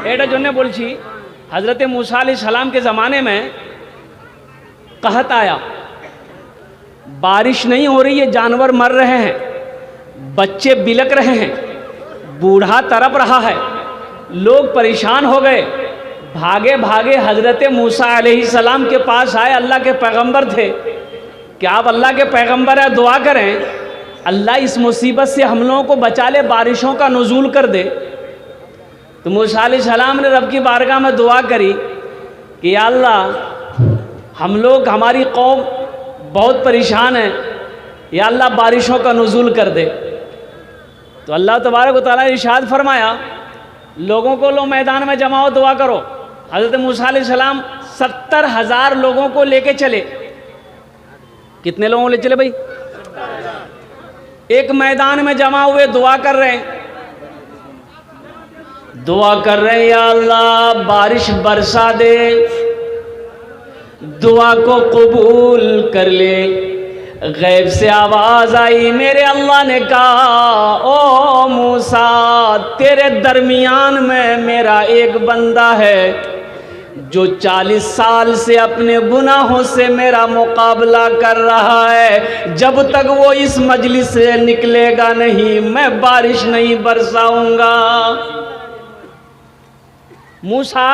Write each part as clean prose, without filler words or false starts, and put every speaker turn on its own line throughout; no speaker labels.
এটা জন্য বলছি हज़रत मूसा अलैहिस्सलाम के ज़माने में कहत आया, बारिश नहीं हो रही है, जानवर मर रहे हैं, बच्चे बिलक रहे हैं, बूढ़ा तड़प रहा है, लोग परेशान हो गए। भागे भागे हज़रत मूसा अलैहिस्सलाम के पास आए। अल्लाह के पैगंबर थे कि आप अल्लाह के पैगंबर हैं, दुआ करें अल्लाह इस मुसीबत से हम लोगों को बचा ले, बारिशों का नुज़ूल कर दे। तो मूसा अलैहिस्सलाम ने रब की बारगाह में दुआ करी कि या अल्लाह हम लोग, हमारी कौम बहुत परेशान है, या अल्लाह बारिशों का नुज़ूल कर दे। तो अल्लाह तबारक व तआला ने इरशाद फरमाया, लोगों को लो मैदान में जमाओ, दुआ करो। हज़रत मूसा अलैहिस्सलाम 70,000 लोगों को लेके चले। कितने लोगों को ले चले भाई? एक मैदान में जमा हुए, दुआ कर रहे हैं, दुआ कर रहे हैं, या अल्लाह बारिश बरसा दे, दुआ को कबूल कर ले। गैब से आवाज़ आई, मेरे अल्लाह ने कहा, ओ मूसा तेरे दरमियान में मेरा एक बंदा है जो 40 साल से अपने गुनाहों से मेरा मुकाबला कर रहा है। जब तक वो इस मजलिस से निकलेगा नहीं, मैं बारिश नहीं बरसाऊंगा। मूसा,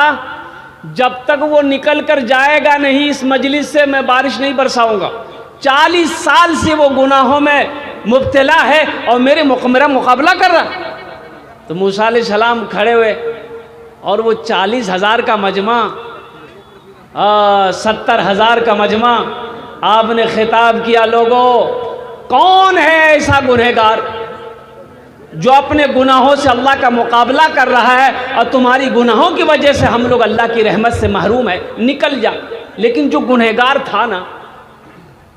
जब तक वो निकल कर जाएगा नहीं इस मजलिस से, मैं बारिश नहीं बरसाऊंगा। 40 साल से वो गुनाहों में मुब्तला है और मेरा मुकाबला कर रहा। तो मूसा अलैहिस्सलाम खड़े हुए और वो 40,000 का मजमा, 70,000 का मजमा, आपने खिताब किया, लोगों कौन है ऐसा गुनहगार जो अपने गुनाहों से अल्लाह का मुकाबला कर रहा है और तुम्हारी गुनाहों की वजह से हम लोग अल्लाह की रहमत से महरूम है, निकल जा। लेकिन जो गुनहगार था ना,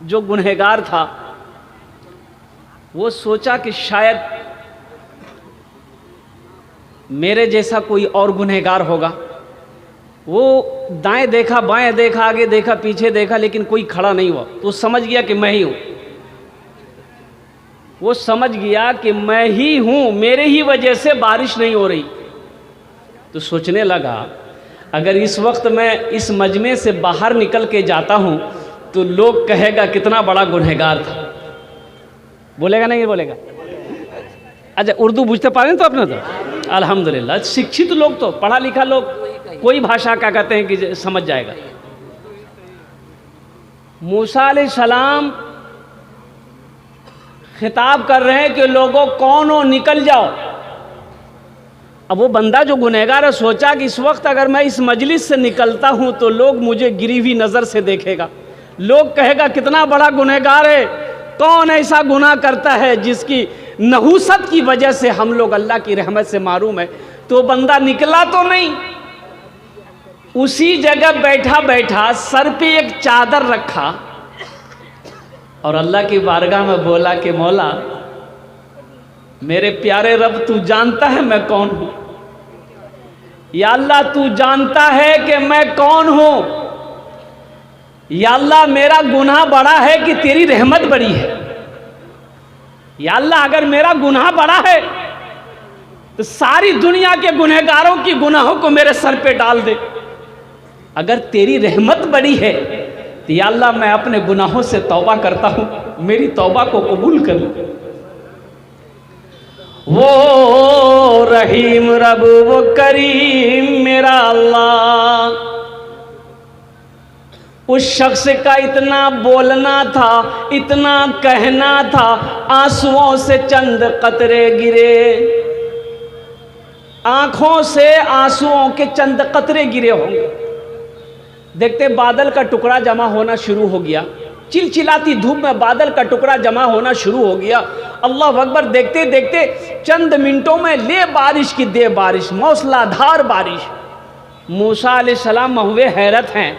जो गुनहगार था, वो सोचा कि शायद मेरे जैसा कोई और गुनहगार होगा। वो दाएं देखा, बाएं देखा, आगे देखा, पीछे देखा, लेकिन कोई खड़ा नहीं हुआ। तो समझ गया कि मैं ही हूँ। वो समझ गया कि मैं ही हूँ, मेरे ही वजह से बारिश नहीं हो रही। तो सोचने लगा, अगर इस वक्त मैं इस मजमे से बाहर निकल के जाता हूँ तो लोग कहेगा कितना बड़ा गुनहगार था। बोलेगा नहीं बोलेगा? अच्छा, उर्दू बुझते पा रहे हैं तो अपने तो अल्हम्दुलिल्लाह, शिक्षित लोग तो, पढ़ा लिखा लोग कोई भाषा क्या कहते हैं कि समझ जाएगा। मूसा अलैहिस्सलाम खिताब कर रहे हैं कि लोगों कौन हो, निकल जाओ। अब वो बंदा जो गुनहगार है सोचा कि इस वक्त अगर मैं इस मजलिस से निकलता हूं तो लोग मुझे गिरी हुई नज़र से देखेगा, लोग कहेगा कितना बड़ा गुनहगार है, कौन ऐसा गुनाह करता है जिसकी नहूसत की वजह से हम लोग अल्लाह की रहमत से मारूम है। तो बंदा निकला तो नहीं, उसी जगह बैठा बैठा सर पे एक चादर रखा और अल्लाह की बारगाह में बोला कि मौला, मेरे प्यारे रब, तू जानता है मैं कौन हूं। या अल्लाह, तू जानता है कि मैं कौन हूं। या अल्लाह, मेरा गुनाह बड़ा है कि तेरी रहमत बड़ी है। या अल्लाह, अगर मेरा गुनाह बड़ा है तो सारी दुनिया के गुनहगारों की गुनाहों को मेरे सर पे डाल दे। अगर तेरी रहमत बड़ी है तो या अल्लाह, मैं अपने गुनाहों से तौबा करता हूं, मेरी तौबा को कबूल कर लो। वो रहीम रब, वो करीम मेरा अल्लाह। उस शख्स का इतना बोलना था, इतना कहना था, आंसुओं से चंद कतरे गिरे, आंखों से आंसुओं के चंद कतरे गिरे होंगे। देखते बादल का टुकड़ा जमा होना शुरू हो गया, चिलचिलाती धूप में बादल का टुकड़ा जमा होना शुरू हो गया। अल्लाह अकबर, देखते देखते चंद मिनटों में ले बारिश की दे बारिश, मौसलाधार बारिश। मूसा अलैहिस्सलाम हुए हैरत हैं,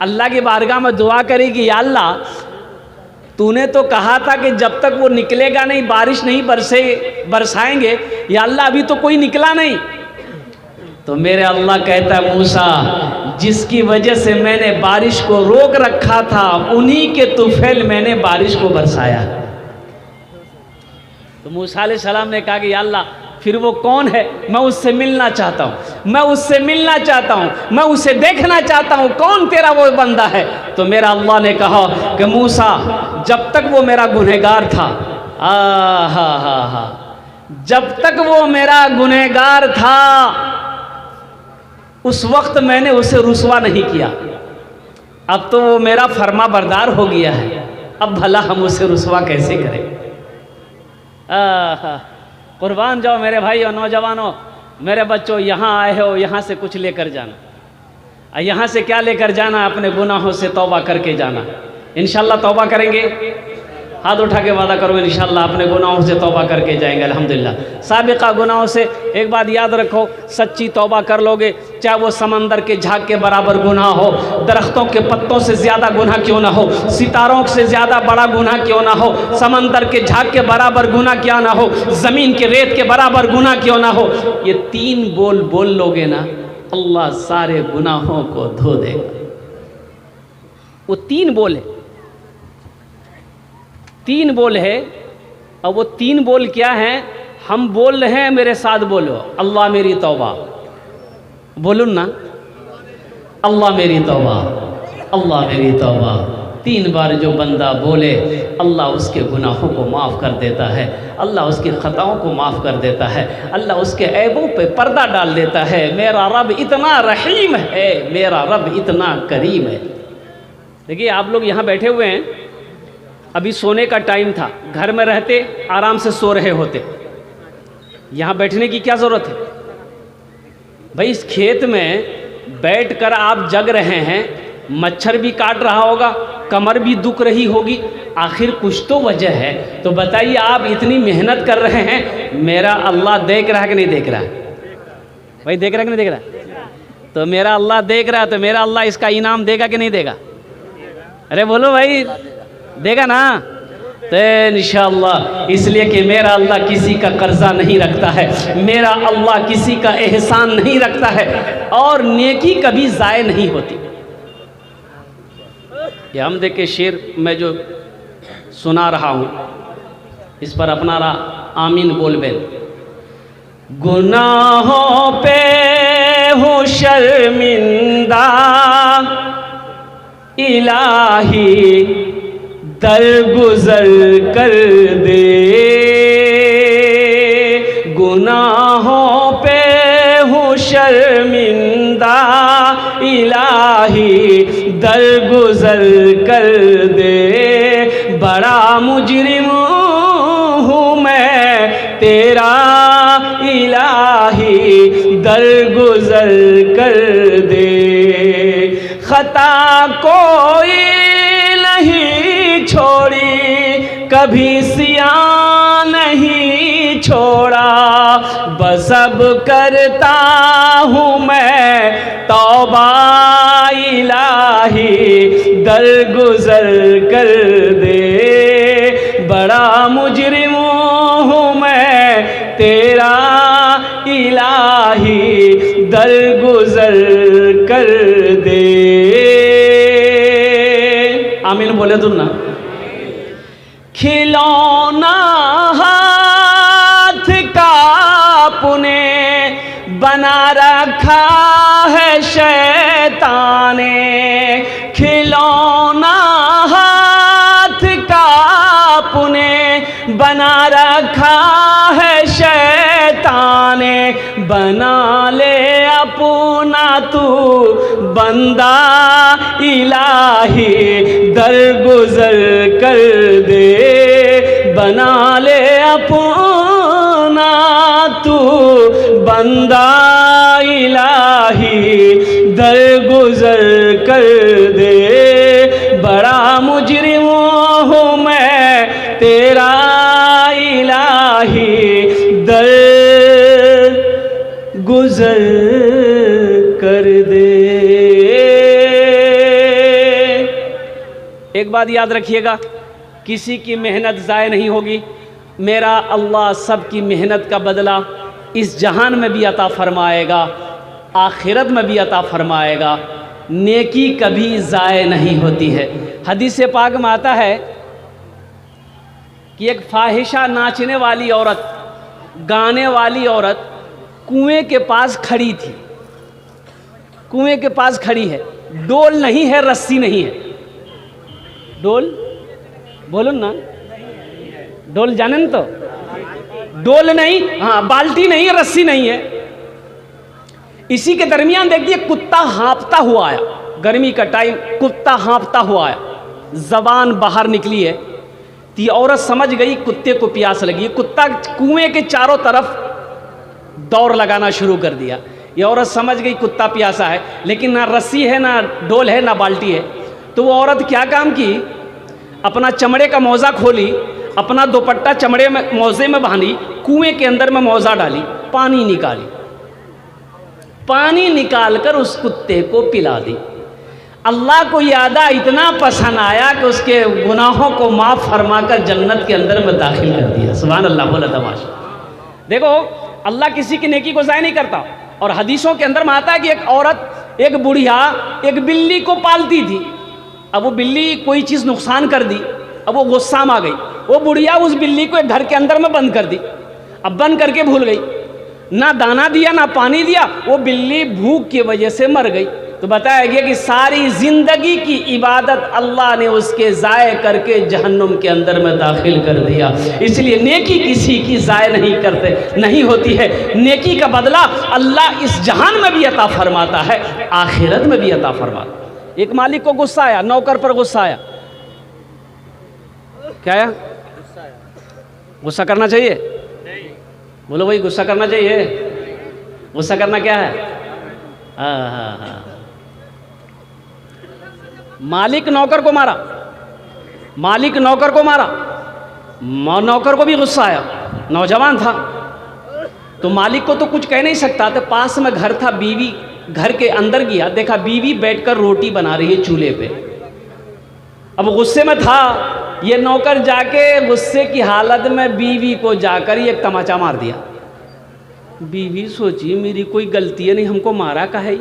अल्लाह की बारगाह में दुआ करेगी, या अल्लाह, तूने तो कहा था कि जब तक वो निकलेगा नहीं बारिश नहीं बरसाएंगे। या अल्लाह, अभी तो कोई निकला नहीं। तो मेरे अल्लाह कहता है, मूसा, जिसकी वजह से मैंने बारिश को रोक रखा था, उन्हीं के तुफैल मैंने बारिश को बरसाया। तो मूसा अलैहिस्सलाम ने कहा कि या अल्लाह, फिर वो कौन है, मैं उससे मिलना चाहता हूँ। मैं उससे मिलना चाहता हूँ, मैं उसे देखना चाहता हूँ, कौन तेरा वो बंदा है। तो मेरा अल्लाह ने कहा कि मूसा, जब तक वो मेरा गुनहगार था, हा, जब तक वो मेरा गुनहगार था उस वक्त मैंने उसे रुसवा नहीं किया। अब तो वो मेरा फर्मा बरदार हो गया है, अब भला हम उसे रुसवा कैसे करें। कुर्बान जाओ मेरे भाई और नौजवानों, मेरे बच्चों, यहाँ आए हो, यहाँ से कुछ लेकर जाना। यहाँ से क्या लेकर जाना? अपने गुनाहों से तौबा करके जाना। इंशाल्लाह तौबा करेंगे, हाथ उठा के वादा करो इंशाल्लाह अपने गुनाहों से तौबा करके जाएंगे अल्हम्दुलिल्लाह। साबिक़ा गुनाहों से एक बात याद रखो, सच्ची तौबा कर लोगे, चाहे वो समंदर के झाग के बराबर गुनाह हो, दरख्तों के पत्तों से ज़्यादा गुनाह क्यों ना हो, सितारों से ज़्यादा बड़ा गुनाह क्यों ना हो, समंदर के झाग के बराबर गुनाह क्या ना हो, ज़मीन के रेत के बराबर गुनाह क्यों ना हो, ये 3 बोल बोल लोगे ना, अल्लाह सारे गुनाहों को धो देगा। वो 3 बोल है, 3 बोल है। और वो 3 बोल क्या हैं? हम बोल रहे हैं, मेरे साथ बोलो, अल्लाह मेरी तौबा। बोलो ना, अल्लाह मेरी तौबा, अल्लाह मेरी तौबा। 3 बार जो बंदा बोले, अल्लाह उसके गुनाहों को माफ़ कर देता है, अल्लाह उसकी ख़ताओं को माफ़ कर देता है, अल्लाह उसके ऐबों पे पर्दा डाल देता है। मेरा रब इतना रहीम है, मेरा रब इतना करीम है। देखिए, आप लोग यहाँ बैठे हुए हैं, अभी सोने का टाइम था, घर में रहते आराम से सो रहे होते, यहाँ बैठने की क्या ज़रूरत है भाई? इस खेत में बैठकर आप जग रहे हैं, मच्छर भी काट रहा होगा, कमर भी दुख रही होगी, आखिर कुछ तो वजह है। तो बताइए, आप इतनी मेहनत कर रहे हैं, मेरा अल्लाह देख रहा है कि नहीं देख रहा है? भाई देख रहा है कि नहीं देख रहा है? तो मेरा अल्लाह देख रहा है, तो मेरा अल्लाह इसका इनाम देगा कि नहीं देगा? अरे बोलो भाई, देगा ना? तो इंशाअल्लाह, इसलिए कि मेरा अल्लाह किसी का कर्जा नहीं रखता है, मेरा अल्लाह किसी का एहसान नहीं रखता है, और नेकी कभी ज़ाय नहीं होती। ये हम देखे शेर मैं जो सुना रहा हूँ, इस पर अपना आमीन बोल बेन। गुनाहों पे हूँ शर्मिंदा, इलाही दरगुजर कर दे, गुनाहों पे हूँ शर्मिंदा, इलाही दरगुजर कर दे। बड़ा मुजरिम हूँ मैं तेरा, इलाही दरगुजर कर दे। खता कोई नहीं छोड़ी, कभी सिया नहीं छोड़ा, बस अब करता हूँ मैं तौबा, इलाही दरगुजर कर दे। बड़ा मुजरिम हूँ मैं तेरा, इलाही दरगुजर कर दे। आमीन बोले तुम ना। खिलौना हाथ का पुने बना रखा है शैतान ने, खिलौना हाथ का पुने बना रखा है शैतान ने। बना ले अपना तू बंदा, इलाही दरगुजर कर दे। बना ले अपना तू बंदा, इलाही दरगुजर कर दे। बड़ा मुजरिम हूँ मैं तेरा, इलाही गुजर कर दे। एक बात याद रखिएगा, किसी की मेहनत ज़ाय नहीं होगी। मेरा अल्लाह सबकी मेहनत का बदला इस जहान में भी अता फरमाएगा, आखिरत में भी अता फरमाएगा। नेकी कभी ज़ाय नहीं होती है। हदीस पाक में आता है कि एक फाहिशा नाचने वाली औरत, गाने वाली औरत कुएं के पास खड़ी थी। कुएं के पास खड़ी है, डोल नहीं है, रस्सी नहीं है। डोल बोलो ना, डोल जाने न तो, डोल नहीं, हाँ बाल्टी नहीं है, रस्सी नहीं है। इसी के दरमियान देखिए कुत्ता हाँफता हुआ आया, गर्मी का टाइम, कुत्ता हाँफता हुआ आया, जबान बाहर निकली है। तो ये औरत समझ गई कुत्ते को प्यास लगी। कुत्ता कुएं के चारों तरफ दौड़ लगाना शुरू कर दिया। ये औरत समझ गई कुत्ता प्यासा है, लेकिन ना रस्सी है, ना डोल है, ना बाल्टी है। तो वो औरत क्या काम की, अपना चमड़े का मौजा खोली, अपना दुपट्टा चमड़े में मौजे में बांधी, कुएं के अंदर में मौजा डाली, पानी निकाली, पानी निकालकर उस कुत्ते को पिला दी। अल्लाह को यादा इतना पसंद आया कि उसके गुनाहों को माफ़ फरमाकर जन्नत के अंदर में दाखिल कर दिया। सुभान अल्लाह, बोला तमाशा। देखो अल्लाह किसी की नेकी को ज़ाय नहीं करता। और हदीसों के अंदर में आता है कि एक औरत, एक बुढ़िया एक बिल्ली को पालती थी। अब वो बिल्ली कोई चीज़ नुकसान कर दी, अब वो गुस्सा में आ गई। वो बुढ़िया उस बिल्ली को एक घर के अंदर में बंद कर दी। अब बंद करके भूल गई, ना दाना दिया ना पानी दिया, वो बिल्ली भूख की वजह से मर गई। तो बताया गया कि सारी जिंदगी की इबादत अल्लाह ने उसके ज़ाय करके जहन्नुम के अंदर में दाखिल कर दिया। इसलिए नेकी किसी की ज़ाय नहीं करते, नहीं होती है। नेकी का बदला अल्लाह इस जहान में भी अता फरमाता है, आखिरत में भी अता फरमाता है। एक मालिक को गुस्सा आया, नौकर पर गुस्सा आया। क्या आया? गुस्सा करना चाहिए? बोलो भाई, गुस्सा करना चाहिए? गुस्सा करना क्या है? हाँ। मालिक नौकर को मारा, मालिक नौकर को मारा, नौकर को भी गुस्सा आया, नौजवान था। तो मालिक को तो कुछ कह नहीं सकता। तो पास में घर था, बीवी घर के अंदर गया, देखा बीवी बैठकर रोटी बना रही है चूल्हे पे। अब गुस्से में था, ये नौकर जाके गुस्से की हालत में बीवी को जाकर एक तमाचा मार दिया। बीवी सोची मेरी कोई गलती है नहीं, हमको मारा काहे।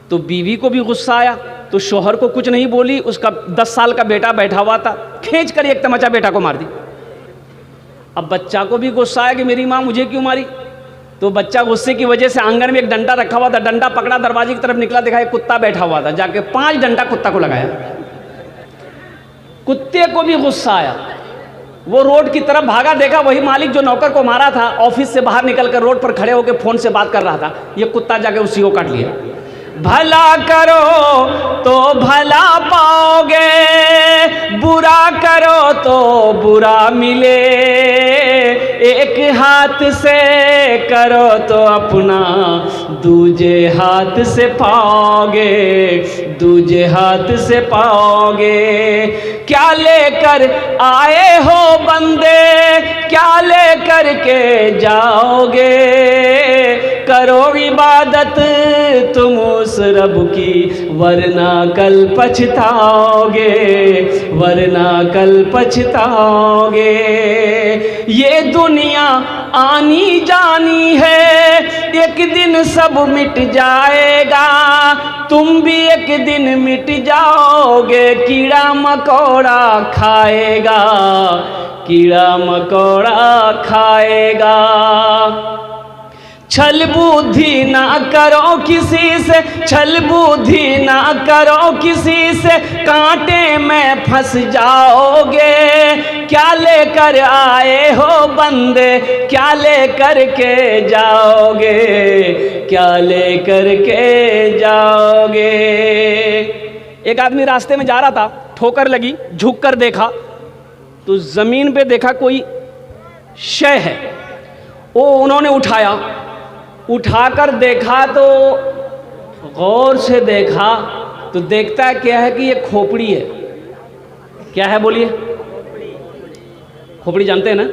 तो बीवी को भी गुस्सा आया, तो शोहर को कुछ नहीं बोली। उसका 10 साल का बेटा बैठा हुआ था, खींच कर एक तमाचा बेटा को मार दी। अब बच्चा को भी गुस्सा आया कि मेरी माँ मुझे क्यों मारी। तो बच्चा गुस्से की वजह से आंगन में एक डंडा रखा हुआ था, डंडा पकड़ा, दरवाजे की तरफ निकला, देखा एक कुत्ता बैठा हुआ था, जाके 5 डंडा कुत्ता को लगाया। कुत्ते को भी गुस्सा आया, वो रोड की तरफ भागा, देखा वही मालिक जो नौकर को मारा था ऑफिस से बाहर निकलकर रोड पर खड़े होकर फोन से बात कर रहा था। ये कुत्ता जाके उसी को काट लिया। भला करो तो भला पाओगे, बुरा करो तो बुरा मिले। एक हाथ से करो तो अपना दूजे हाथ से पाओगे, दूजे हाथ से पाओगे। क्या लेकर आए हो बंदे, क्या लेकर के जाओगे। करो इबादत तुम उस रब की, वरना कल पछताओगे, वरना कल पछताओगे। ये दुनिया आनी जानी है, एक दिन सब मिट जाएगा, तुम भी एक दिन मिट जाओगे। कीड़ा मकोड़ा खाएगा, कीड़ा मकोड़ा खाएगा। छल बुद्धि ना करो किसी से, छल बुद्धि ना करो किसी से, कांटे में फंस जाओगे। क्या लेकर आए हो बंदे, क्या लेकर के जाओगे, क्या लेकर के जाओगे। एक आदमी रास्ते में जा रहा था, ठोकर लगी, झुक कर देखा तो जमीन पे देखा कोई शय है। वो उन्होंने उठाया, उठाकर देखा तो गौर से देखा तो देखता क्या है कि ये खोपड़ी है। क्या है बोलिए? खोपड़ी जानते हैं ना,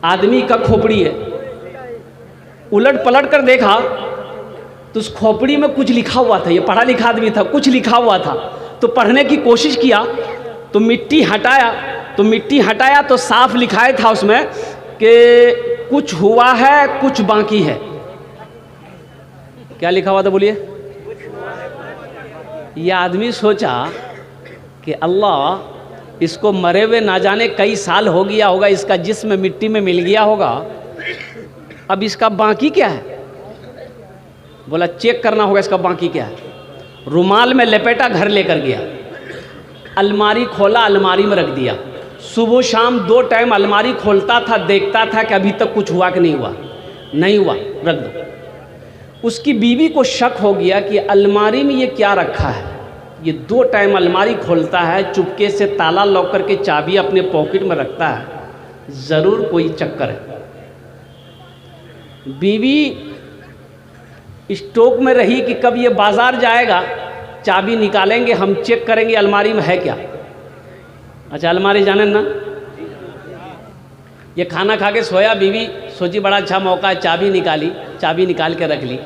आदमी का खोपड़ी है। उलट पलट कर देखा तो उस खोपड़ी में कुछ लिखा हुआ था। ये पढ़ा लिखा आदमी था, कुछ लिखा हुआ था। तो पढ़ने की कोशिश किया तो मिट्टी हटाया, तो मिट्टी हटाया तो साफ लिखाया था उसमें कि कुछ हुआ है कुछ बाकी है। क्या लिखा हुआ था बोलिए? यह आदमी सोचा कि अल्लाह इसको मरे हुए ना जाने कई साल हो गया होगा, इसका जिस्म मिट्टी में मिल गया होगा, अब इसका बाकी क्या है। बोला चेक करना होगा इसका बाकी क्या है। रुमाल में लपेटा, घर लेकर गया, अलमारी खोला, अलमारी में रख दिया। सुबह शाम 2 टाइम अलमारी खोलता था, देखता था कि अभी तक कुछ हुआ कि नहीं हुआ। नहीं हुआ, रख दो। उसकी बीवी को शक हो गया कि अलमारी में ये क्या रखा है। ये 2 टाइम अलमारी खोलता है, चुपके से ताला लॉक करके चाबी अपने पॉकेट में रखता है, ज़रूर कोई चक्कर है। बीवी स्टॉक में रही कि कब ये बाज़ार जाएगा, चाबी निकालेंगे, हम चेक करेंगे अलमारी में है क्या। अच्छा, अलमारी जाने ना, ये खाना खा के सोया, बीवी सोची बड़ा अच्छा मौका है, चाबी निकाली, चाबी निकाल के रख ली।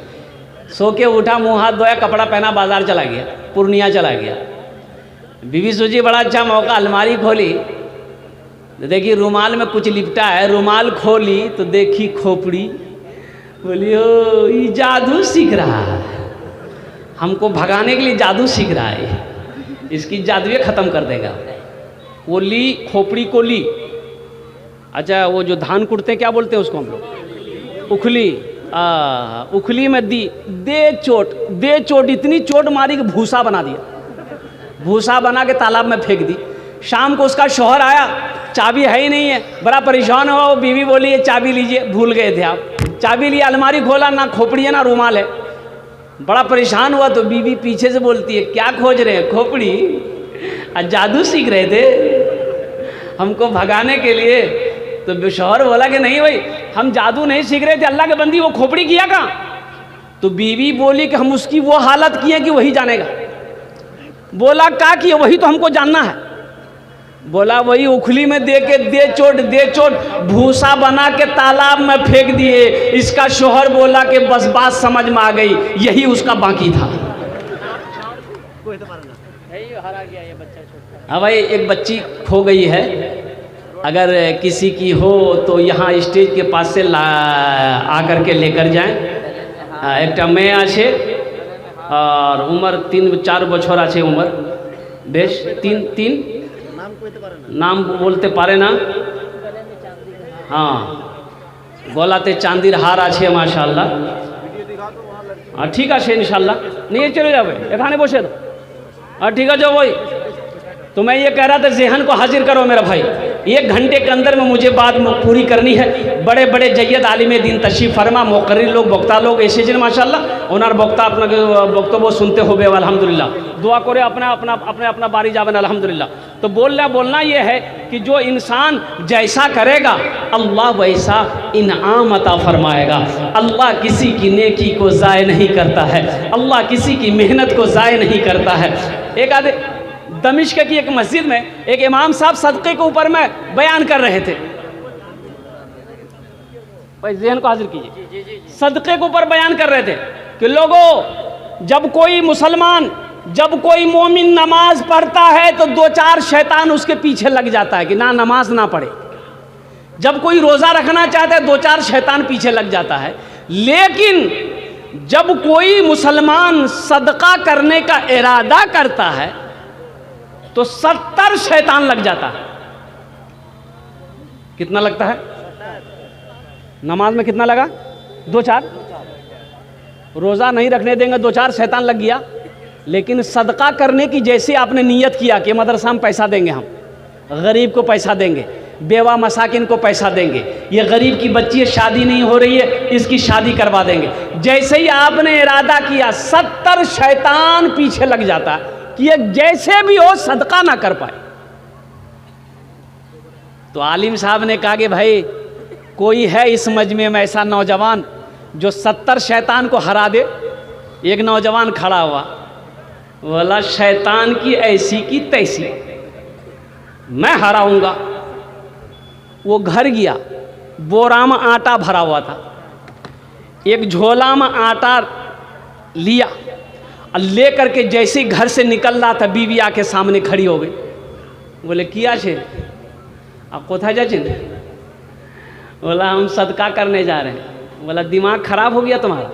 सो के उठा, मुंह हाथ धोया, कपड़ा पहना, बाज़ार चला गया, पूर्णिया चला गया। बीवी सोची बड़ा अच्छा मौका, अलमारी खोली, देखी रुमाल में कुछ लिपटा है। रुमाल खोली तो देखी खोपड़ी। बोली ओ ये जादू सीख रहा है, हमको भगाने के लिए जादू सीख रहा है, इसकी जादुए ख़त्म कर देगा। वो ली, खोपड़ी को ली। अच्छा, वो जो धान कुटते क्या बोलते हैं उसको हम लोग, उखली। उखली में दी, दे चोट, इतनी चोट मारी कि भूसा बना दिया। भूसा बना के तालाब में फेंक दी। शाम को उसका शौहर आया, चाबी है ही नहीं है, बड़ा परेशान हुआ। वो बीवी बोली ये चाबी लीजिए, भूल गए थे आप। चाबी लिया, अलमारी खोला, ना खोपड़ी है ना रुमाल है। बड़ा परेशान हुआ तो बीवी पीछे से बोलती है क्या खोज रहे हैं, खोपड़ी? जादू सीख रहे थे हमको भगाने के लिए। तो शौहर बोला कि नहीं भाई, हम जादू नहीं सीख रहे थे, अल्लाह के बंदी वो खोपड़ी किया कहाँ? तो बीवी बोली कि हम उसकी वो हालत किए कि वही जानेगा। बोला क्या किए? वही तो हमको जानना है। बोला वही उखली में दे के दे चोट भूसा बना के तालाब में फेंक दिए। इसका शौहर बोला कि बस बात समझ में आ गई, यही उसका बाकी था। हाँ भाई, एक बच्ची खो गई है, अगर किसी की हो तो यहाँ स्टेज के पास से आकर के लेकर जाएं। एक मैं आछे और उम्र 3-4 बछर आछे उम्र, बेश 3 नाम बोलते पारे ना। हाँ, गलाते चांदिर हार आछे माशाल्लाह। हाँ ठीक है इंशाल्लाह, नहीं चले जाओ एखाने बसे दो। हाँ ठीक है जो वही तो मैं ये कह रहा था, ज़हन को हाजिर करो मेरा भाई। 1 घंटे के अंदर में मुझे बात पूरी करनी है। बड़े बड़े जय्यद आलिमे दिन तशरीफ़ फरमा, मुक़र्रिर लोग, वक्ता लोग ऐसे जन माशाल्लाह ओनार वक्ता अपना वक्तव्य सुनते हो अल्हम्दुलिल्लाह। दुआ करे अपना बारी जावन अल्हम्दुलिल्लाह। तो बोलना ये है कि जो इंसान जैसा करेगा अल्लाह वैसा इनाम अता फरमाएगा। अल्लाह किसी की नेकी को ज़ाय नहीं करता है, अल्लाह किसी की मेहनत को ज़ाय नहीं करता है। एक आधे दमिश्क की एक मस्जिद में एक इमाम साहब सदक़े के ऊपर में बयान कर रहे थे। भाई ज़हन को हाजिर कीजिए। सदक़े के ऊपर बयान कर रहे थे कि लोगों, जब कोई मुसलमान, जब कोई मोमिन नमाज पढ़ता है तो 2-4 शैतान उसके पीछे लग जाता है कि ना नमाज ना पढ़े। जब कोई रोज़ा रखना चाहता है 2-4 शैतान पीछे लग जाता है। लेकिन जब कोई मुसलमान सदका करने का इरादा करता है तो 70 शैतान लग जाता है। कितना लगता है? नमाज में कितना लगा? 2-4। रोज़ा नहीं रखने देंगे 2-4 शैतान लग गया। लेकिन सदका करने की जैसे आपने नियत किया कि मदरसा में पैसा देंगे, हम गरीब को पैसा देंगे, बेवा मसाकिन को पैसा देंगे, ये गरीब की बच्ची शादी नहीं हो रही है इसकी शादी करवा देंगे, जैसे ही आपने इरादा किया 70 शैतान पीछे लग जाता कि ये जैसे भी हो सदका ना कर पाए। तो आलिम साहब ने कहा कि भाई कोई है इस मजमे में ऐसा नौजवान जो 70 शैतान को हरा दे? एक नौजवान खड़ा हुआ, बोला शैतान की ऐसी की तैसी मैं हराऊंगा। वो घर गया, बोरा में आटा भरा हुआ था, एक झोला में आटा लिया और ले करके जैसे घर से निकल रहा था बीवी आके सामने खड़ी हो गई। बोले किया छे आप कोथा जा छे? बोला हम सदका करने जा रहे हैं। बोला दिमाग खराब हो गया तुम्हारा,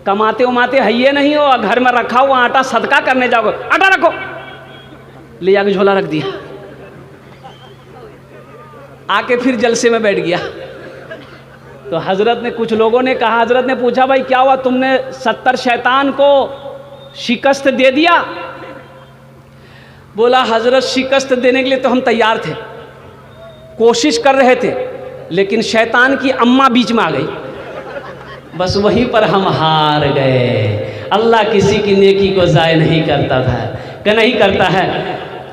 कमाते उमाते है ये नहीं हो, घर में रखा हुआ आटा सदका करने जाओगे? आटा रखो, ले जाके झोला रख दिया, आके फिर जलसे में बैठ गया। तो हज़रत ने, कुछ लोगों ने कहा, हज़रत ने पूछा भाई क्या हुआ, तुमने 70 शैतान को शिकस्त दे दिया? बोला हज़रत शिकस्त देने के लिए तो हम तैयार थे, कोशिश कर रहे थे, लेकिन शैतान की अम्मा बीच में आ गई, बस वहीं पर हम हार गए। अल्लाह किसी की नेकी को ज़ाय नहीं करता था, कि नहीं करता है।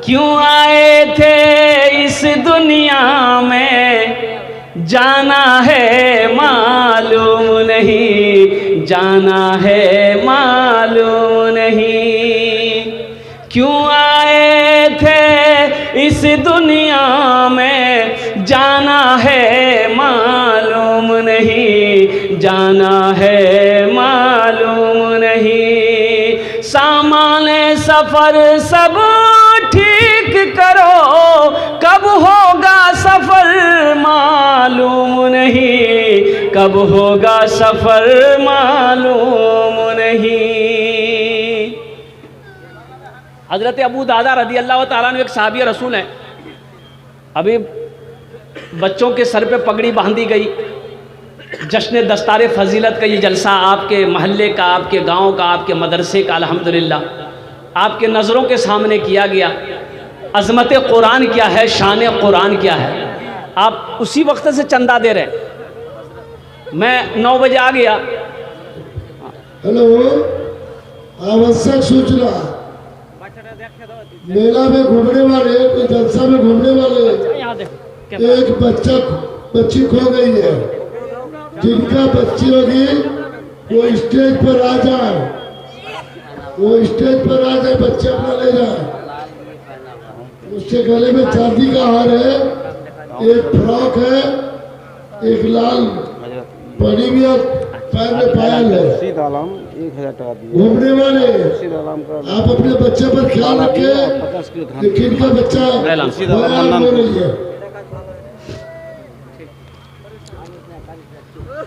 क्यों आए थे इस दुनिया में, जाना है मालूम नहीं, जाना है मालूम नहीं। क्यों आए थे इस दुनिया में, जाना है मालूम नहीं, जाना है मालूम नहीं। सामान सफ़र सब ठीक करो, कब होगा सफ़र मालूम नहीं, कब होगा सफ़र मालूम नहीं। हज़रत अबू दादा रज़ी अल्लाह ताला अन्हु एक सहाबी रसूल हैं। अभी बच्चों के सर पे पगड़ी बांधी गई, जश्न दस्तार फजीलत का ये जलसा आपके महल्ले का, आपके गांव का, आपके मदरसे का अल्हम्दुलिल्लाह आपके नज़रों के सामने किया गया। अज़मत कुरान क्या है, शान कुरान क्या है, आप उसी वक्त से चंदा दे रहे हैं। मैं 9 बजे आ गया।
हेलो, आवश्यक सूचना, मेला में घूमने वाले, कोई जलसा में घूमने वाले एक बच्ची खो गई है। जिनका बच्ची होगी वो स्टेज पर आ जाए, वो स्टेज पर आ जाए, बच्चे अपना ले जाए। उसके गले में चांदी का हार है, एक फ्रॉक है, एक लाल पड़ी भी है, पैर में पायल है।
1000 टका दिए।
घूमने वाले आप अपने बच्चे पर ख्याल रखें, लेकिन का बच्चा हो रही है।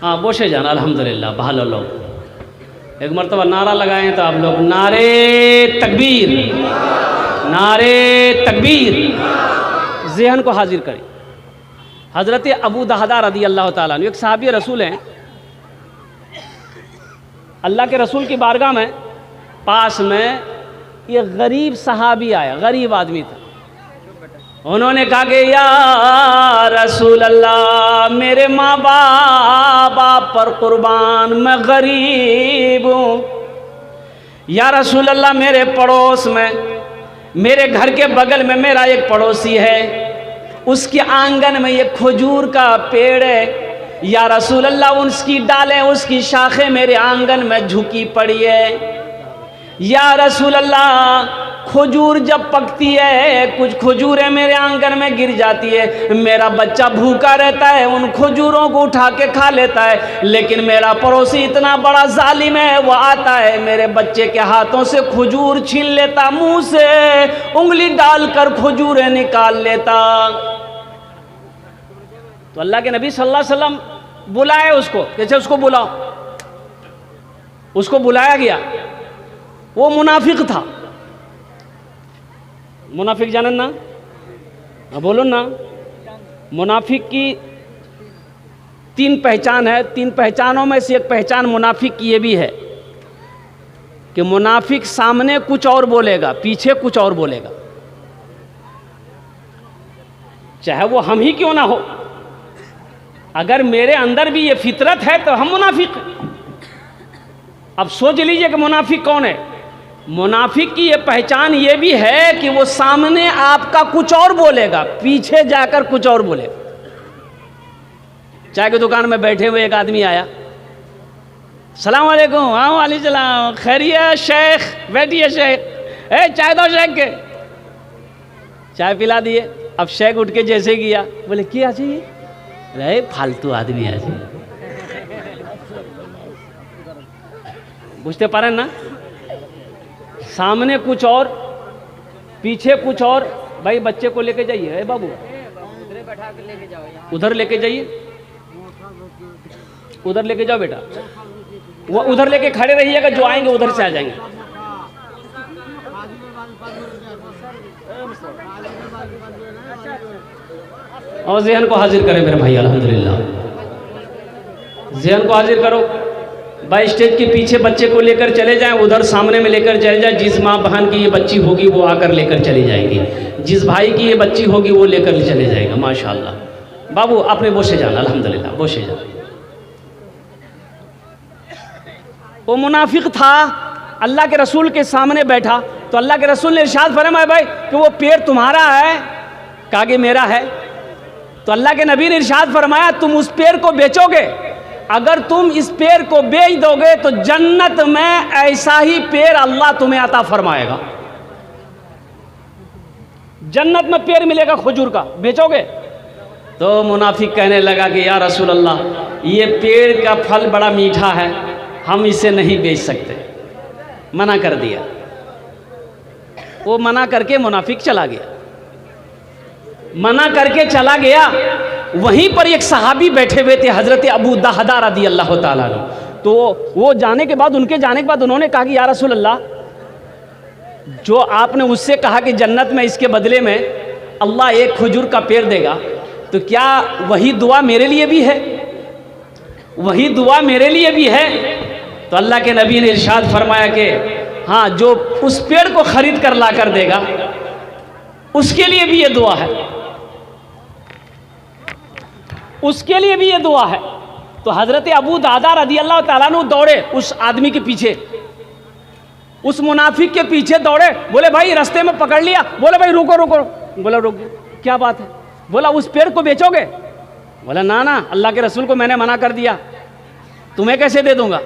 हाँ बोशे जाना अल्हम्दुलिल्लाह। भालो लोग एक मरतबा नारा लगाएं तो आप लोग नारे तकबीर, नारे तकबीर, ज़हन को हाजिर करें। हज़रत अबू दहदा रज़ी अल्लाह ताला अन्हु एक सहाबी रसूल हैं। अल्लाह के रसूल की बारगाह में पास में ये गरीब सहाबी आया, गरीब आदमी था। उन्होंने कहा कि या रसूल अल्लाह, मेरे माँ बाप आप पर कुर्बान, मैं गरीब हूँ। या रसूल अल्लाह, मेरे पड़ोस में, मेरे घर के बगल में मेरा एक पड़ोसी है, उसके आंगन में एक खजूर का पेड़ है। या रसूल अल्लाह, उसकी डालें, उसकी शाखें मेरे आंगन में झुकी पड़ी है। या रसूल अल्लाह, खजूर जब पकती है, कुछ खजूरें मेरे आंगन में गिर जाती है, मेरा बच्चा भूखा रहता है, उन खजूरों को उठा के खा लेता है। लेकिन मेरा पड़ोसी इतना बड़ा जालिम है, वो आता है मेरे बच्चे के हाथों से खजूर छीन लेता, मुंह से उंगली डालकर खजूरें निकाल लेता। तो अल्लाह के नबी सल्लल्लाहु अलैहि वसल्लम बुलाए उसको, जैसे उसको बुलाओ, उसको बुलाया गया। वो मुनाफिक था। मुनाफिक जानन ना, बोलो ना। मुनाफिक की 3 पहचान है। 3 पहचानों में से एक पहचान मुनाफिक की ये भी है कि मुनाफिक सामने कुछ और बोलेगा, पीछे कुछ और बोलेगा, चाहे वो हम ही क्यों ना हो। अगर मेरे अंदर भी ये फितरत है तो हम मुनाफिक। अब सोच लीजिए कि मुनाफिक कौन है। मुनाफिक की ये पहचान ये भी है कि वो सामने आपका कुछ और बोलेगा, पीछे जाकर कुछ और बोलेगा। चाय की दुकान में बैठे हुए एक आदमी आया, सलाम वालेकुम। हाँ वालेकुम सलाम, खैरियत शेख, बैठिए शेख, चाय दो शेख के। चाय पिला दिए। अब शेख उठ के जैसे किया, बोले क्या चाहिए? अरे फालतू आदमी आज बुझते पारे ना, सामने कुछ और पीछे कुछ और। भाई बच्चे को लेके जाइए, बाबू उधर लेके जाइए, उधर लेके जाओ बेटा, वो उधर लेके खड़े रहिएगा, जो आएंगे उधर से आ जाएंगे। और ज़हन को हाजिर करें मेरे भाई अल्हम्दुलिल्लाह। जहन को हाजिर करो। भाई स्टेज के पीछे बच्चे को लेकर चले जाएं, उधर सामने में लेकर चले जाएं। जिस माँ बहन की ये बच्ची होगी वो आकर लेकर चली जाएगी, जिस भाई की ये बच्ची होगी वो लेकर चले जाएगा। माशाअल्लाह। बाबू आपने बोशे जाना, अल्हम्दुलिल्लाह बोशे जाना। वो मुनाफिक था, अल्लाह के रसूल के सामने बैठा तो अल्लाह के रसूल ने इरशाद फरमाया भाई कि वो पेड़ तुम्हारा है? कहा कि मेरा है। तो अल्लाह के नबी ने इरशाद फरमाया तुम उस पेड़ को बेचोगे? अगर तुम इस पेड़ को बेच दोगे तो जन्नत में ऐसा ही पेड़ अल्लाह तुम्हें अता फरमाएगा। जन्नत में पेड़ मिलेगा खजूर का, बेचोगे? तो मुनाफिक कहने लगा कि या रसूल अल्लाह, ये पेड़ का फल बड़ा मीठा है, हम इसे नहीं बेच सकते। मना कर दिया। वो मना करके मुनाफिक चला गया। मना करके चला गया। वहीं पर एक सहाबी बैठे हुए थे, हज़रत अबू दहदा रदी अल्लाह ताला अन्हु। तो वो जाने के बाद, उनके जाने के बाद उन्होंने कहा कि या रसूल अल्लाह, जो आपने उससे कहा कि जन्नत में इसके बदले में अल्लाह एक खजूर का पेड़ देगा, तो क्या वही दुआ मेरे लिए भी है? वही दुआ मेरे लिए भी है? तो अल्लाह के नबी ने इरशाद फरमाया कि हाँ, जो उस पेड़ को खरीद कर ला कर देगा उसके लिए भी ये दुआ है, उसके लिए भी ये दुआ है। तो हज़रत अबू दादा रदी अल्लाह ताला अन्हु दौड़े उस आदमी के पीछे, उस मुनाफिक के पीछे दौड़े। बोले भाई रास्ते में पकड़ लिया। बोले भाई रुको रुको। बोला रुक, क्या बात है? बोला उस पेड़ को बेचोगे? बोला ना ना, अल्लाह के रसूल को मैंने मना कर दिया, तुम्हें कैसे दे दूंगा?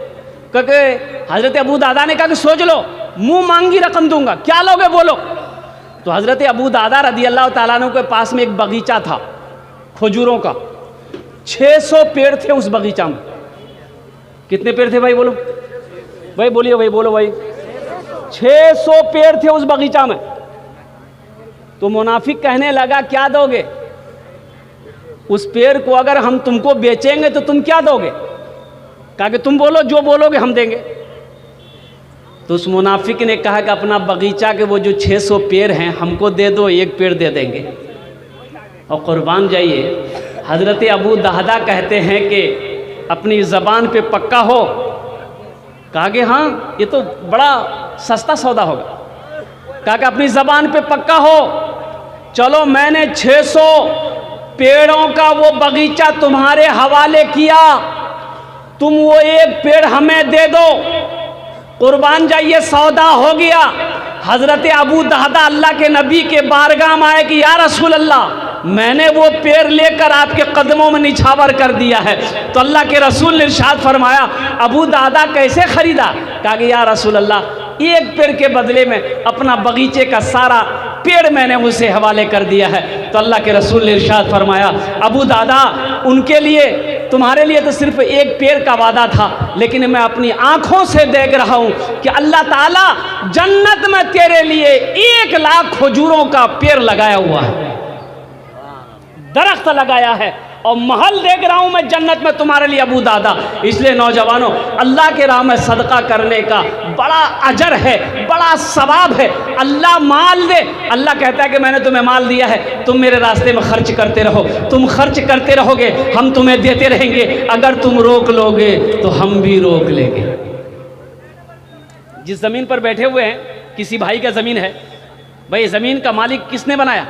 क्योंकि हज़रत अबू दादा ने कहा कि सोच लो, मुंह मांगी रकम दूंगा, क्या लोगे बोलो। तो हज़रत अबू दादा रदी अल्लाह ताला अन्हु के पास में एक बगीचा था खजूरों का। 600 पेड़ थे उस बगीचा में। कितने पेड़ थे भाई बोलो? भाई बोलिए भाई, बोलो भाई। 600 पेड़ थे उस बगीचा में। तो मुनाफिक कहने लगा क्या दोगे? उस पेड़ को अगर हम तुमको बेचेंगे तो तुम क्या दोगे? कहा कि तुम बोलो, जो बोलोगे हम देंगे। तो उस मुनाफिक ने कहा कि अपना बगीचा के वो जो 600 पेड़ हैं हमको दे दो, एक पेड़ दे देंगे। और कुर्बान जाइए, हज़रत अबू दहदा कहते हैं कि अपनी ज़बान पे पक्का हो। कहा कि हाँ, ये तो बड़ा सस्ता सौदा होगा। कहा कि अपनी ज़बान पे पक्का हो, चलो मैंने 600 पेड़ों का वो बगीचा तुम्हारे हवाले किया, तुम वो एक पेड़ हमें दे दो। कुर्बान जाइए, सौदा हो गया। हज़रत अबू दहदा अल्लाह के नबी के बारगाह में आए कि या रसूल अल्लाह, मैंने वो पेड़ लेकर आपके कदमों में निछावर कर दिया है। तो अल्लाह के रसूल ने इरशाद फरमाया, अबू दादा कैसे खरीदा? कहा कि या रसूल अल्लाह, एक पेड़ के बदले में अपना बगीचे का सारा पेड़ मैंने उसे हवाले कर दिया है। तो अल्लाह के रसूल ने इरशाद फरमाया, अबू दादा, उनके लिए, तुम्हारे लिए तो सिर्फ एक पेड़ का वादा था, लेकिन मैं अपनी आंखों से देख रहा हूं कि अल्लाह ताला जन्नत में तेरे लिए 1 लाख खजूरों का पेड़ लगाया हुआ है, दरख्त लगाया है, और महल देख रहा हूं मैं जन्नत में तुम्हारे लिए अबू दादा। इसलिए नौजवानों, अल्लाह के राह में सदका करने का बड़ा अजर है, बड़ा सवाब है। अल्लाह माल दे, अल्लाह कहता है कि मैंने तुम्हें माल दिया है, तुम मेरे रास्ते में खर्च करते रहो। तुम खर्च करते रहोगे, हम तुम्हें देते रहेंगे। अगर तुम रोक लोगे तो हम भी रोक लेंगे। जिस ज़मीन पर बैठे हुए हैं, किसी भाई का ज़मीन है। भाई ज़मीन का मालिक किसने बनाया?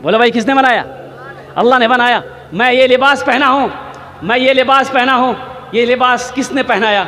बोलो भाई, किसने बनाया? अल्लाह ने बनाया। मैं ये लिबास पहना हूँ, मैं ये लिबास पहना हूँ, ये लिबास किसने पहनाया?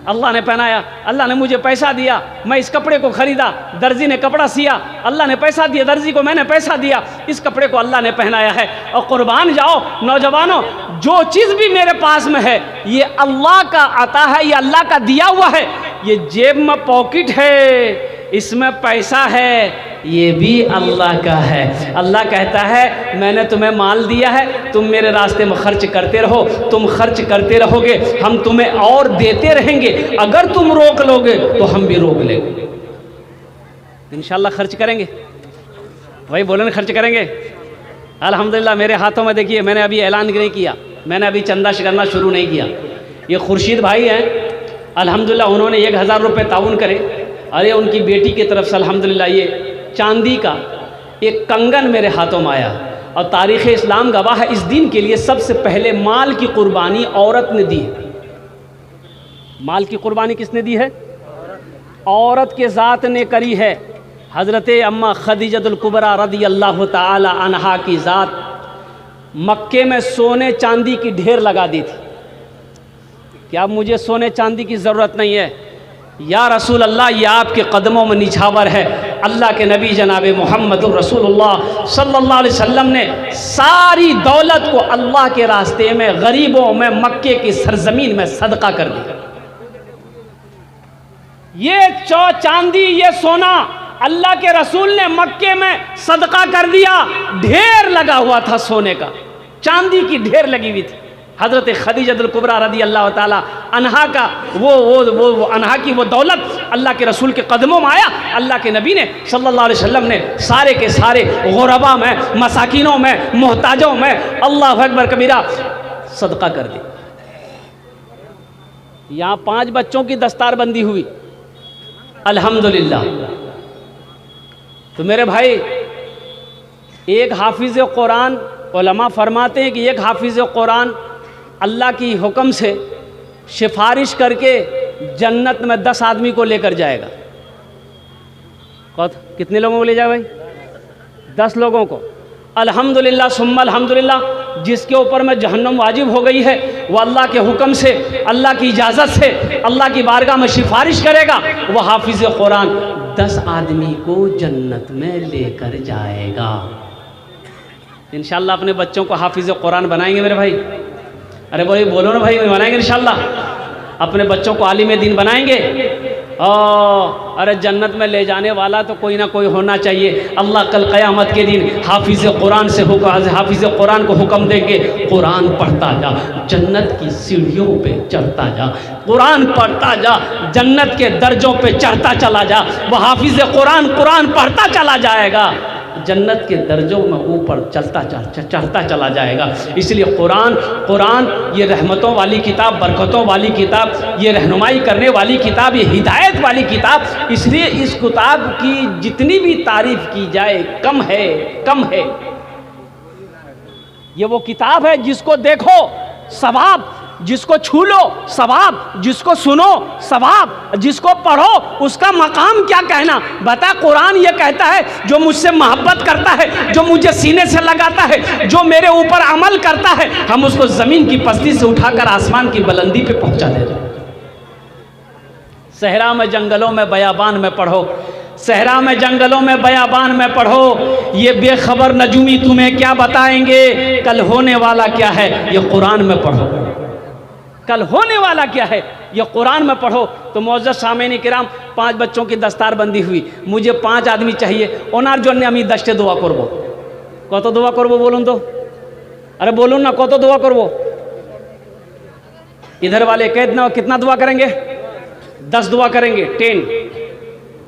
अल्लाह ने पहनाया। अल्लाह ने मुझे पैसा दिया, मैं इस कपड़े को खरीदा, दर्जी ने कपड़ा सिया, अल्लाह ने पैसा दिया, दर्जी को मैंने पैसा दिया, इस कपड़े को अल्लाह ने पहनाया है। और कुर्बान जाओ नौजवानों, जो चीज़ भी मेरे पास में है ये अल्लाह का अता है, ये अल्लाह का दिया हुआ है। ये जेब में पॉकेट है, इसमें पैसा है, ये भी अल्लाह का है। अल्लाह कहता है मैंने तुम्हें माल दिया है, तुम मेरे रास्ते में खर्च करते रहो, तुम खर्च करते रहोगे, हम तुम्हें और देते रहेंगे। अगर तुम रोक लोगे तो हम भी रोक लेंगे। इंशाल्लाह खर्च करेंगे। वही बोले ना, खर्च करेंगे। अल्हम्दुलिल्लाह मेरे हाथों में देखिए, मैंने अभी ऐलान नहीं किया, मैंने अभी चंदा करना शुरू नहीं किया। ये खुर्शीद भाई हैं, अल्हम्दुलिल्लाह उन्होंने 1000 रुपये ताउन करे। अरे उनकी बेटी की तरफ से अल्हम्दुलिल्लाह ये चांदी का एक कंगन मेरे हाथों में आया, और तारीख़ इस्लाम गवाह है, इस दीन के लिए सबसे पहले माल की कुर्बानी औरत ने दी है। माल की कुर्बानी किसने दी है? औरत के ज़ात ने करी है। हज़रत अम्मा खदीजतुल कुबरा रदी अल्लाह ताला अन्हा की ज़ात मक्के में सोने चांदी की ढेर लगा दी थी कि अब मुझे सोने चांदी की ज़रूरत नहीं है, या रसूल अल्लाह ये आपके कदमों में निछावर है। अल्लाह के नबी जनाब मोहम्मदुर रसूलुल्लाह सल्लल्लाहु अलैहि वसल्लम ने सारी दौलत को अल्लाह के रास्ते में गरीबों में मक्के की सरजमीन में सदका कर दिया। ये चांदी ये सोना अल्लाह के रसूल ने मक्के में सदका कर दिया। ढेर लगा हुआ था सोने का, चांदी की ढेर लगी हुई थी। हज़रत खदीजतुल कुबरा रदी अल्लाह ताला अन्हा का वो अन्हा की वो दौलत अल्लाह के रसूल के कदमों में आया। अल्लाह के नबी ने सल्लल्लाहु अलैहि वसल्लम ने सारे के सारे गुरबा में, मसाकिनों में, मोहताजों में अल्लाह अकबर कबीरा सदका कर दी। यहाँ 5 बच्चों की दस्तारबंदी हुई, अल्हम्दुलिल्लाह। तो मेरे भाई, एक हाफिज़ कुरान, उलमा फरमाते हैं कि एक हाफिज़ कुरान अल्लाह की हुक्म से सिफारिश करके जन्नत में 10 आदमी को लेकर जाएगा। कितने लोगों को ले जाए भाई? 10 लोगों को। अल्हम्दुलिल्लाह सुम्मा अल्हम्दुलिल्लाह। जिसके ऊपर में जहन्नम वाजिब हो गई है वो अल्लाह के हुक्म से, अल्लाह की इजाज़त से अल्लाह की बारगाह में सिफारिश करेगा, वो हाफिज़ कुरान 10 आदमी को जन्नत में लेकर जाएगा। इंशाअल्लाह अपने बच्चों को हाफिज़ कुरान बनाएंगे मेरे भाई। अरे भाई बोलो ना भाई, बनाएंगे इंशाअल्लाह। अपने बच्चों को आलिम दीन बनाएंगे। अरे जन्नत में ले जाने वाला तो कोई ना कोई होना चाहिए। अल्लाह कल क़यामत के दिन हाफिज़ कुरान से हाफिज़ कुरान को हुक्म देंगे, कुरान पढ़ता जा, जन्नत की सीढ़ियों पे चढ़ता जा, कुरान पढ़ता जा, जन्नत के दर्जों पे चढ़ता चला जा। वह हाफिज़ कुरान कुरान पढ़ता चला जाएगा, जन्नत के दर्जों में ऊपर चढ़ता चला जाएगा। इसलिए कुरान ये रहमतों वाली किताब, बरकतों वाली किताब, ये रहनुमाई करने वाली किताब, ये हिदायत वाली किताब। इसलिए इस किताब की जितनी भी तारीफ़ की जाए कम है। ये वो किताब है जिसको देखो सवाब, जिसको छू लो सवाब, जिसको सुनो सवाब, जिसको पढ़ो उसका मकाम क्या कहना। बता, कुरान ये कहता है जो मुझसे मोहब्बत करता है, जो मुझे सीने से लगाता है, जो मेरे ऊपर अमल करता है, हम उसको ज़मीन की पस्ती से उठाकर आसमान की बुलंदी पे पहुंचा देते हैं। सहरा में जंगलों में बयाबान में पढ़ो, सहरा में जंगलों में बयाबान में पढ़ो, ये बेखबर नजूमी तुम्हें क्या बताएंगे, कल होने वाला क्या है ये कुरान में पढ़ो। कल होने वाला क्या है ये कुरान में पढ़ो। तो मौजूद सामईन किराम, 5 बच्चों की दस्तारबंदी हुई। मुझे 5 आदमी चाहिए। ओनार जन्य अमी 10 दुआ करबो। कत दुआ करबो बोलून तो? अरे बोलून ना, कत दुआ करबो? इधर वाले कहना कितना दुआ करेंगे? 10 दुआ करेंगे, 10।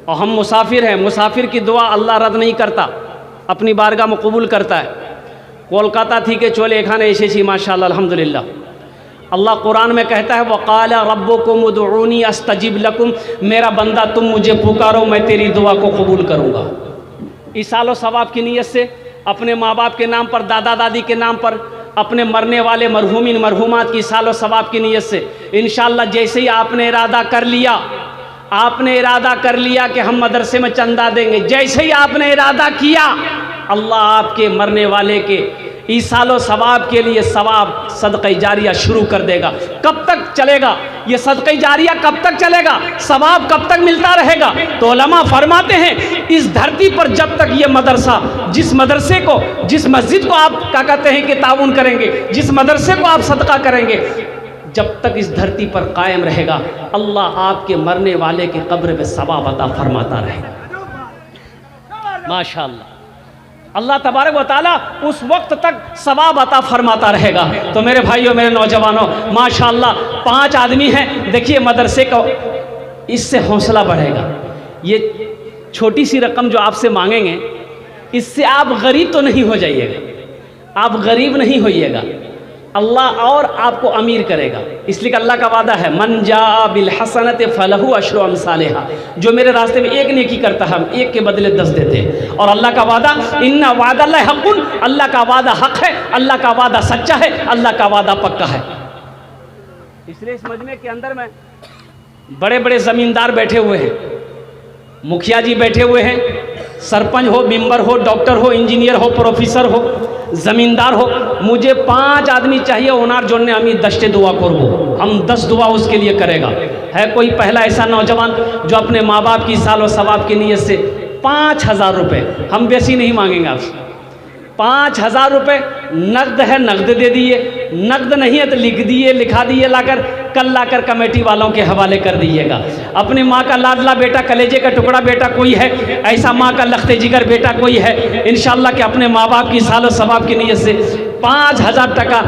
और हम मुसाफिर हैं, मुसाफिर की दुआ अल्लाह रद्द नहीं करता, अपनी बारगाह में कबूल करता है। कोलकाता थी के चोले खाने ऐसे माशाअल्लाह अल्हम्दुलिल्लाह। अल्लाह कुरान में कहता है वक़ाल रब्बुकुम उदऊनी अस्तजिब लकुम, मेरा बंदा तुम मुझे पुकारो मैं तेरी दुआ को कबूल करूँगा। इसालो सवाब की नीयत से, अपने माँ बाप के नाम पर, दादा दादी के नाम पर, अपने मरने वाले मरहूमिन मरहूमात की इसालो सवाब की नीयत से इंशाअल्लाह जैसे ही आपने इरादा कर लिया कि हम मदरसे में चंदा देंगे, जैसे ही आपने इरादा किया अल्लाह आपके मरने वाले के ईसालो सवाब के लिए सवाब सदक़े जारिया शुरू कर देगा। कब तक चलेगा ये सदक़े जारिया? कब तक चलेगा? सवाब कब तक मिलता रहेगा? तो उलमा फरमाते हैं इस धरती पर जब तक ये मदरसा, जिस मदरसे को, जिस मस्जिद को आप क्या कहते हैं कि ताउन करेंगे, जिस मदरसे को आप सदका करेंगे, जब तक इस धरती पर कायम रहेगा अल्लाह आपके मरने वाले के कब्र में सवाब अता फरमाता रहेगा। माशाअल्लाह, अल्लाह तबारक व तआला उस वक्त तक सवाब अता फरमाता रहेगा। तो मेरे भाइयों, मेरे नौजवानों, माशाअल्लाह 5 आदमी हैं। देखिए मदरसे का इससे हौसला बढ़ेगा। ये छोटी सी रकम जो आपसे मांगेंगे, इससे आप गरीब तो नहीं हो जाइएगा, आप गरीब नहीं होइएगा। अल्लाह और आपको अमीर करेगा। इसलिए अल्लाह का वादा है, मन जा बिल हसनत फलहु अशरु अमसालिहा, जो मेरे रास्ते में एक नेकी करता है हम एक के बदले 10 देते हैं। और अल्लाह का वादा, इन्ना वादल्लाहि हक़्क़ुन, अल्लाह का वादा हक है, अल्लाह का वादा सच्चा है, अल्लाह का वादा पक्का है। इसलिए इस मजमे के अंदर में बड़े बड़े ज़मींदार बैठे हुए हैं, मुखिया जी बैठे हुए हैं, सरपंच हो, मेंबर हो, डॉक्टर हो, इंजीनियर हो, प्रोफेसर हो, ज़मींदार हो। मुझे 5 आदमी चाहिए ओनार जोड़ने, हम 10 दुआ करबो, हम 10 दुआ उसके लिए करेगा। है कोई पहला ऐसा नौजवान जो अपने माँ बाप की साल और सवाब की नीयत से 5000 रुपये, हम बेसी नहीं मांगेंगे आपसे, 5000 रुपये नकद है, नकद दे दिए, नकद नहीं है तो लिख दिए, लिखा दिए लाकर, कल लाकर कमेटी वालों के हवाले कर दीजिएगा। अपनी माँ का लाडला बेटा, कलेजे का टुकड़ा बेटा कोई है, ऐसा माँ का लखते जिगर बेटा कोई है, इंशाअल्लाह कि अपने माँ बाप की साल और सवाब की नीयत से 5000 टका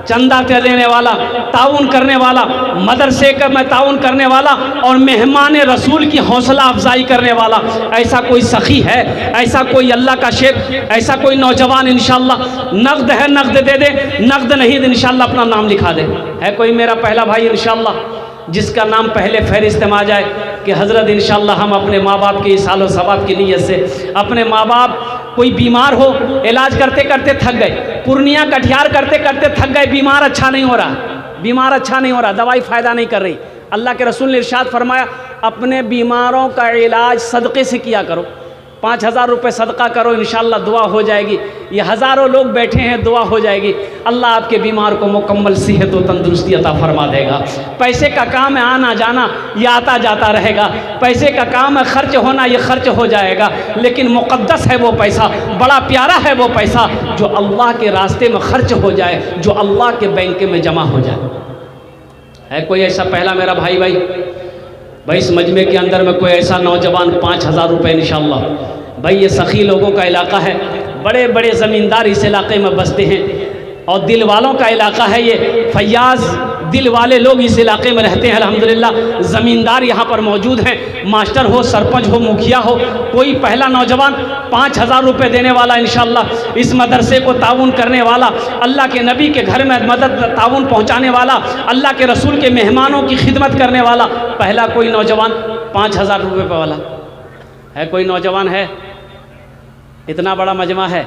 चंदा देने वाला, ताउन करने वाला, मदरसे का में ताउन करने वाला और मेहमान रसूल की हौसला अफजाई करने वाला, ऐसा कोई सखी है, ऐसा कोई अल्लाह का शेख, ऐसा कोई नौजवान इंशाअल्लाह नकद है नकद दे दे, नकद नहीं तो इंशाअल्लाह अपना नाम लिखा दे। है कोई मेरा पहला भाई इंशाअल्लाह जिसका नाम पहले फहरिस्त में आ जाए कि हज़रत इंशाअल्लाह हम अपने माँ बाप के साल और सवाब की नीयत से, अपने माँ बाप कोई बीमार हो, इलाज करते करते थक गए, पूर्णिया कटिहार करते करते थक गए, बीमार अच्छा नहीं हो रहा, बीमार अच्छा नहीं हो रहा, दवाई फ़ायदा नहीं कर रही। अल्लाह के रसूल ने इरशाद फरमाया, अपने बीमारों का इलाज सदक़े से किया करो, 5000 रुपये सदका करो, इंशाअल्लाह दुआ हो जाएगी। ये हज़ारों लोग बैठे हैं, दुआ हो जाएगी, अल्लाह आपके बीमार को मुकम्मल सेहत और तंदुरुस्ती अता फरमा देगा। पैसे का काम है आना जाना, ये आता जाता रहेगा, पैसे का काम है खर्च होना, ये खर्च हो जाएगा, लेकिन मुक़द्दस है वो पैसा, बड़ा प्यारा है वो पैसा जो अल्लाह के रास्ते में खर्च हो जाए, जो अल्लाह के बैंक में जमा हो जाए। है कोई ऐसा पहला मेरा भाई इस मजमे के अंदर में कोई ऐसा नौजवान 5000 रुपये इंशाअल्लाह। भाई ये सखी लोगों का इलाका है, बड़े बड़े ज़मींदार इस इलाके में बसते हैं और दिल वालों का इलाका है ये, फैयाज़ दिल वाले लोग इस इलाके में रहते हैं अल्हम्दुलिल्लाह। ज़मींदार यहाँ पर मौजूद हैं, मास्टर हो, सरपंच हो, मुखिया हो, कोई पहला नौजवान 5000 रुपये देने वाला इंशाअल्लाह, इस मदरसे को ताउन करने वाला, अल्लाह के नबी के घर में मदद ताउन पहुँचाने वाला, अल्लाह के रसूल के मेहमानों की खिदमत करने वाला, पहला कोई नौजवान 5000 रुपये वाला है। कोई नौजवान है? इतना बड़ा मजमा है,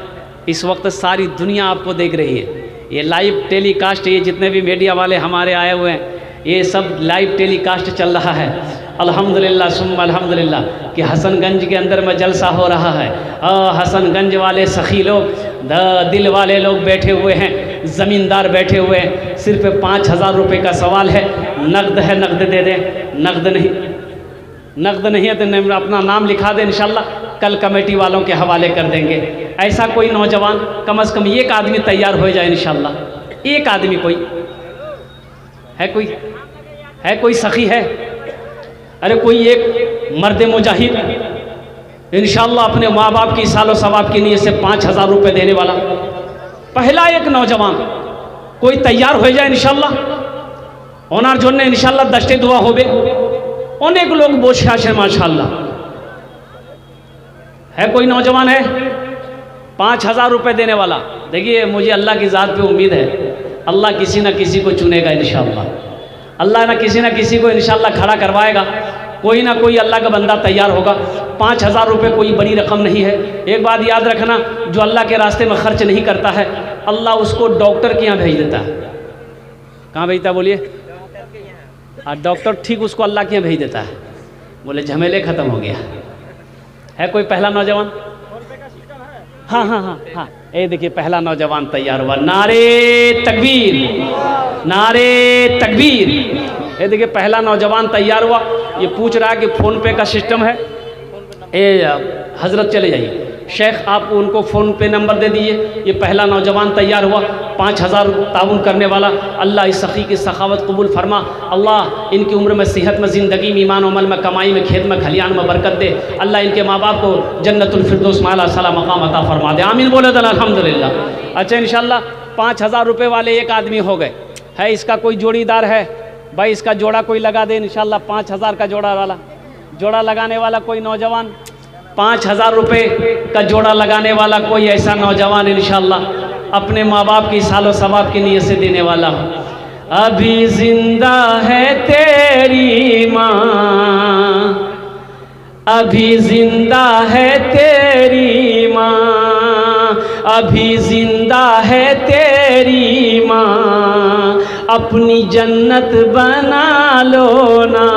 इस वक्त सारी दुनिया आपको देख रही है, ये लाइव टेलीकास्ट, ये जितने भी मीडिया वाले हमारे आए हुए हैं, ये सब लाइव टेलीकास्ट चल रहा है। अल्हम्दुलिल्लाह सुम्मा अल्हम्दुलिल्लाह कि हसनगंज के अंदर में जलसा हो रहा है। हसनगंज वाले सखी लोग, दिल वाले लोग बैठे हुए हैं, ज़मींदार बैठे हुए हैं, सिर्फ 5000 रुपये का सवाल है, नकद है नकद दे दें, नकद नहीं है तो अपना नाम लिखा दें, इंशाअल्लाह कल कमेटी वालों के हवाले कर देंगे। ऐसा कोई नौजवान कम से कम एक आदमी तैयार हो जाए इंशाअल्लाह, एक आदमी कोई है, कोई सखी है, अरे कोई एक मर्द मुजाहिद इंशाअल्लाह अपने माँ बाप की सालो सवाब की नीयत से 5000 रुपये देने वाला पहला एक नौजवान कोई तैयार हो जाए इंशाअल्लाह। ओनार जोड़ने इंशाअल्लाह 10 दुआ होबे, अनेक लोग बोझे आशे माशाअल्लाह। है कोई नौजवान है 5000 रुपये देने वाला? देखिए मुझे अल्लाह की ज़ात पे उम्मीद है, अल्लाह किसी न किसी को चुनेगा इंशाअल्लाह, अल्लाह न किसी को इंशाअल्लाह खड़ा करवाएगा, कोई ना कोई अल्लाह का बंदा तैयार होगा। 5000 रुपये कोई बड़ी रकम नहीं है। एक बात याद रखना, जो अल्लाह के रास्ते में खर्च नहीं करता है अल्लाह उसको डॉक्टर के यहाँ भेज देता है। कहाँ भेजता है बोलिए? डॉक्टर ठीक उसको अल्लाह के यहाँ भेज देता है, बोले झमेले ख़त्म हो गया। है कोई पहला नौजवान? हाँ, ये देखिए पहला नौजवान तैयार हुआ, नारे तकबीर, नारे तकबीर। ये देखिए पहला नौजवान तैयार हुआ। ये पूछ रहा है कि फ़ोन पे का सिस्टम है? हज़रत चले जाइए, शेख आप उनको फ़ोन पे नंबर दे दीजिए। ये पहला नौजवान तैयार हुआ, 5000 ताउन करने वाला। अल्लाह इस सखी की सखावत कबूल फरमा, अल्लाह इनकी उम्र में, सेहत में, ज़िंदगी में, ईमान अमल में, कमाई में, खेत में, खलियान में बरकत दे। अल्लाह इनके माँ बाप को जन्नतुल फिरदौस माला सला मकाम अता फरमा दे। आमीन बोले तो अल्हम्दुलिल्लाह। अच्छा इंशाअल्लाह 5000 रुपये वाले एक आदमी हो गए। है इसका कोई जोड़ीदार है? भाई इसका जोड़ा कोई लगा दे इंशाअल्लाह। 5000 का जोड़ा लगाने वाला कोई नौजवान, 5000 रुपये का जोड़ा लगाने वाला कोई ऐसा नौजवान इंशाअल्लाह अपने माँ बाप की सालो सवाब की नीयत से देने वाला हूँ। अभी जिंदा है तेरी माँ, अभी जिंदा है तेरी माँ, अभी जिंदा है तेरी माँ, अपनी जन्नत बना लो ना।